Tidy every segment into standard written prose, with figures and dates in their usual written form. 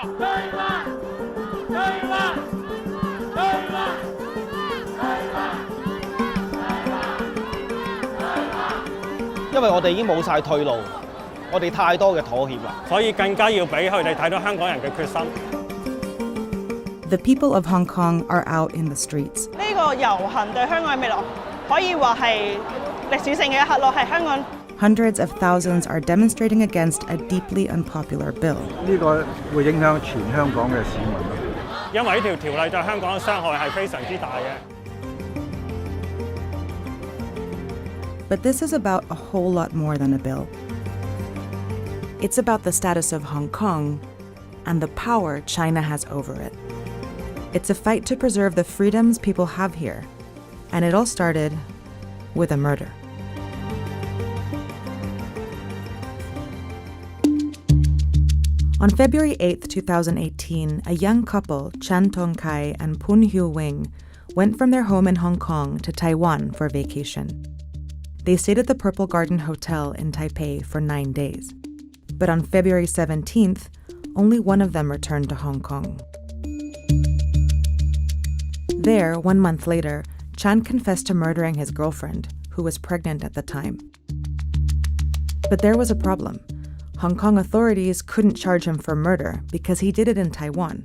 因為我哋已經冇晒退路，我哋太多嘅妥協啦，所以更加要俾佢哋睇到香港人嘅決心。The people of Hong Kong are out in the streets. 呢個遊行對香港嘅未來可以話係歷史性嘅一刻咯，係香港。Hundreds of thousands are demonstrating against a deeply unpopular bill. 呢個會影響全香港嘅市民。因為呢條條例對香港嘅傷害係非常之大嘅。But this is about a whole lot more than a bill. It's about the status of Hong Kong and the power China has over it. It's a fight to preserve the freedoms people have here, and it all started with a murder. On February 8, 2018, a young couple, Chan Tong Kai and Poon Hyo Wing, went from their home in Hong Kong to Taiwan for vacation. They stayed at the Purple Garden Hotel in Taipei for 9 days. But on February 17th, only one of them returned to Hong Kong. There, 1 month later, Chan confessed to murdering his girlfriend, who was pregnant at the time. But there was a problem. Hong Kong authorities couldn't charge him for murder because he did it in Taiwan.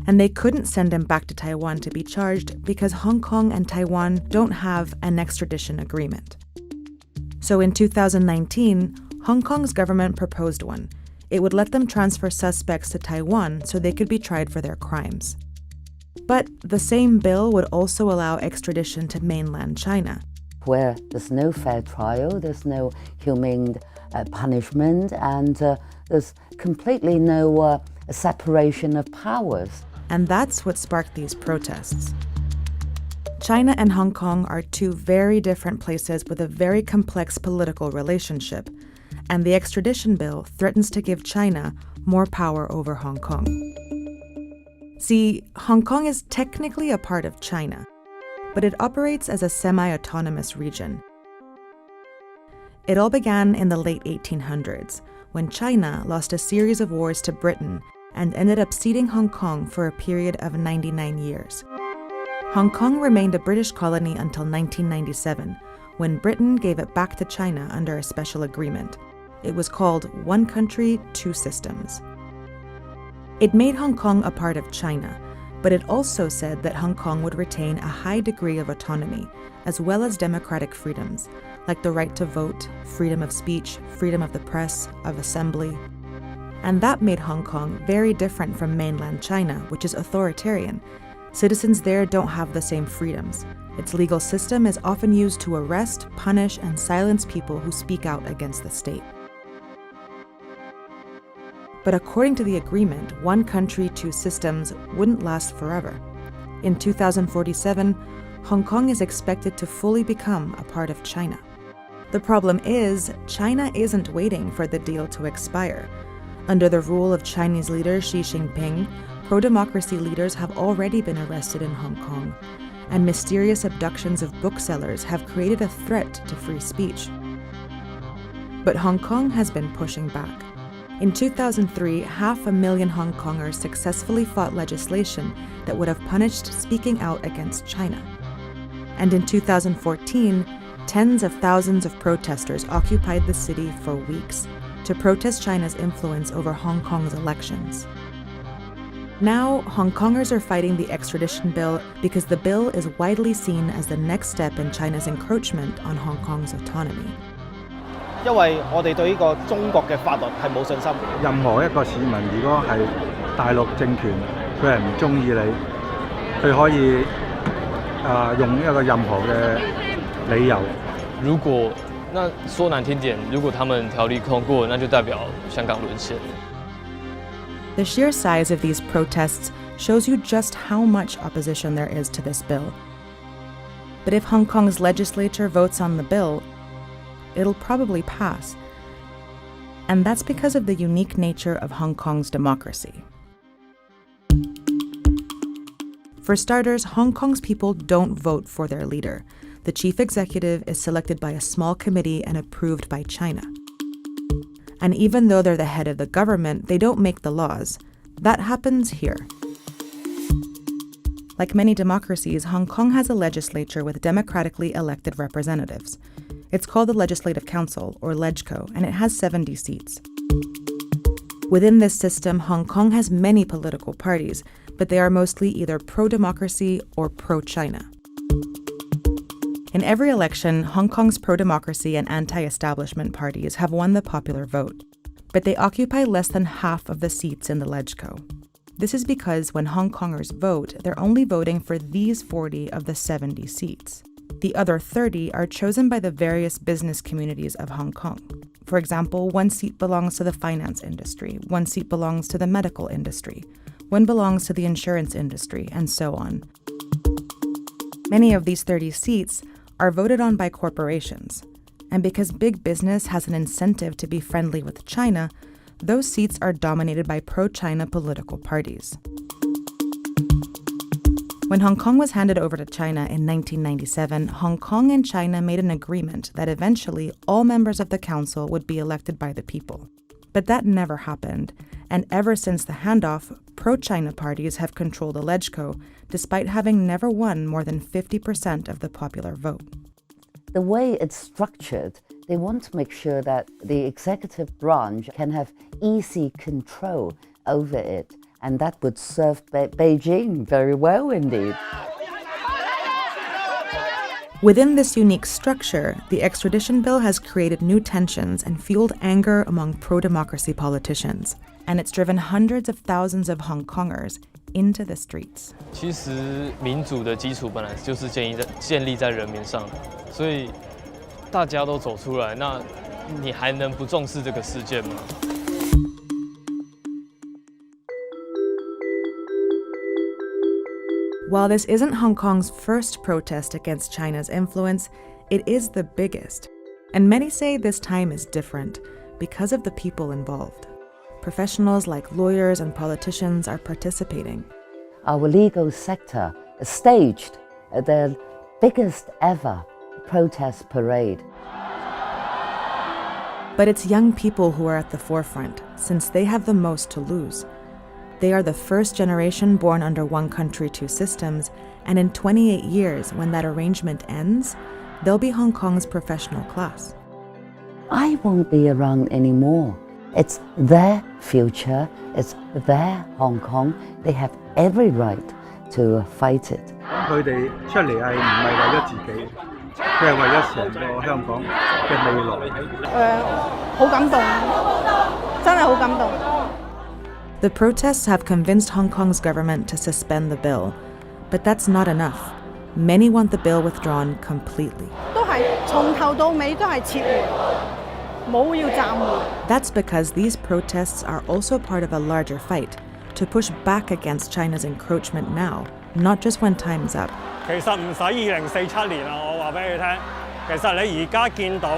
And they couldn't send him back to Taiwan to be charged because Hong Kong and Taiwan don't have an extradition agreement. So in 2019, Hong Kong's government proposed one. It would let them transfer suspects to Taiwan so they could be tried for their crimes. But the same bill would also allow extradition to mainland China, where there's no fair trial, there's no humane punishment, and there's completely no separation of powers. And that's what sparked these protests. China and Hong Kong are two very different places with a very complex political relationship, and the extradition bill threatens to give China more power over Hong Kong. See, Hong Kong is technically a part of China, but it operates as a semi-autonomous region. It all began in the late 1800s, when China lost a series of wars to Britain and ended up ceding Hong Kong for a period of 99 years. Hong Kong remained a British colony until 1997, when Britain gave it back to China under a special agreement. It was called One Country, Two Systems. It made Hong Kong a part of China, but it also said that Hong Kong would retain a high degree of autonomy, as well as democratic freedoms, like the right to vote, freedom of speech, freedom of the press, of assembly. And that made Hong Kong very different from mainland China, which is authoritarian. Citizens there don't have the same freedoms. Its legal system is often used to arrest, punish, and silence people who speak out against the state. But according to the agreement, one country, two systems wouldn't last forever. In 2047, Hong Kong is expected to fully become a part of China. The problem is, China isn't waiting for the deal to expire. Under the rule of Chinese leader Xi Jinping, pro-democracy leaders have already been arrested in Hong Kong, and mysterious abductions of booksellers have created a threat to free speech. But Hong Kong has been pushing back. In 2003, 500,000 Hong Kongers successfully fought legislation that would have punished speaking out against China. And in 2014, tens of thousands of protesters occupied the city for weeks to protest China's influence over Hong Kong's elections. Now, Hong Kongers are fighting the extradition bill because the bill is widely seen as the next step in China's encroachment on Hong Kong's autonomy. 因為我哋對呢個中國嘅法律係冇信心。任何一個市民，如果係大陸政權，佢係唔中意你，佢可以用一個任何嘅理由。如果那說難聽點，如果他們條例通過，那就代表香港淪陷。The sheer size of these protests shows you just how much opposition there is to this bill. But if Hong Kong's legislature votes on the bill, it'll probably pass. And that's because of the unique nature of Hong Kong's democracy. For starters, Hong Kong's people don't vote for their leader. The chief executive is selected by a small committee and approved by China. And even though they're the head of the government, they don't make the laws. That happens here. Like many democracies, Hong Kong has a legislature with democratically elected representatives. It's called the Legislative Council, or LegCo, and it has 70 seats. Within this system, Hong Kong has many political parties, but they are mostly either pro-democracy or pro-China. In every election, Hong Kong's pro-democracy and anti-establishment parties have won the popular vote, but they occupy less than half of the seats in the LegCo. This is because when Hong Kongers vote, they're only voting for these 40 of the 70 seats. The other 30 are chosen by the various business communities of Hong Kong. For example, one seat belongs to the finance industry, one seat belongs to the medical industry, one belongs to the insurance industry, and so on. Many of these 30 seats are voted on by corporations. And because big business has an incentive to be friendly with China, those seats are dominated by pro-China political parties. When Hong Kong was handed over to China in 1997, Hong Kong and China made an agreement that eventually all members of the council would be elected by the people. But that never happened, and ever since the handoff, pro-China parties have controlled the LegCo, despite having never won more than 50% of the popular vote. The way it's structured, they want to make sure that the executive branch can have easy control over it, and that would serve Beijing very well indeed. Within this unique structure, the extradition bill has created new tensions and fueled anger among pro-democracy politicians, and it's driven hundreds of thousands of Hong Kongers into the streets. 其实民主的基础本来就是建立在人民上，所以大家都走出来，那你还能不重视这个事件吗？ While this isn't Hong Kong's first protest against China's influence, it is the biggest. And many say this time is different because of the people involved. Professionals like lawyers and politicians are participating. Our legal sector staged the biggest ever protest parade. But it's young people who are at the forefront, since they have the most to lose. They are the first generation born under one country, two systems, and in 28 years, when that arrangement ends, they'll be Hong Kong's professional class. I won't be around anymore. It's their future, it's their Hong Kong. They have every right to fight it. 佢哋出嚟係唔係為咗自己，佢係為咗成個香港嘅未來。好感動，真係好感動。 The protests have convinced Hong Kong's government to suspend the bill, but that's not enough. Many want the bill withdrawn completely. 都係從頭到尾都係撤回，冇要暫緩。 That's because these protests are also part of a larger fight to push back against China's encroachment now, not just when time's up. 其實唔使2047年啊！我話俾你聽，其實你而家見到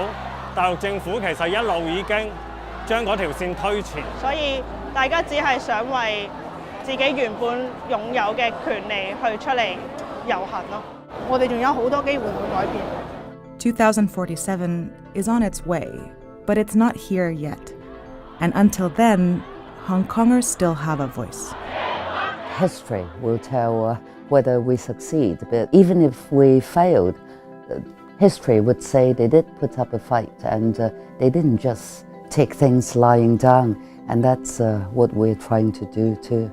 大陸政府其實一路已經將嗰條線推前。所以大家只係想為自己原本擁有嘅權利去出嚟遊行咯。我哋仲有好多機會去改變。 2047 is on its way, but it's not here yet. And until then, Hong Kongers still have a voice. History will tell whether we succeed, but even if we failed, history would say they did put up a fight and they didn't just take things lying down, and that's what we're trying to do too.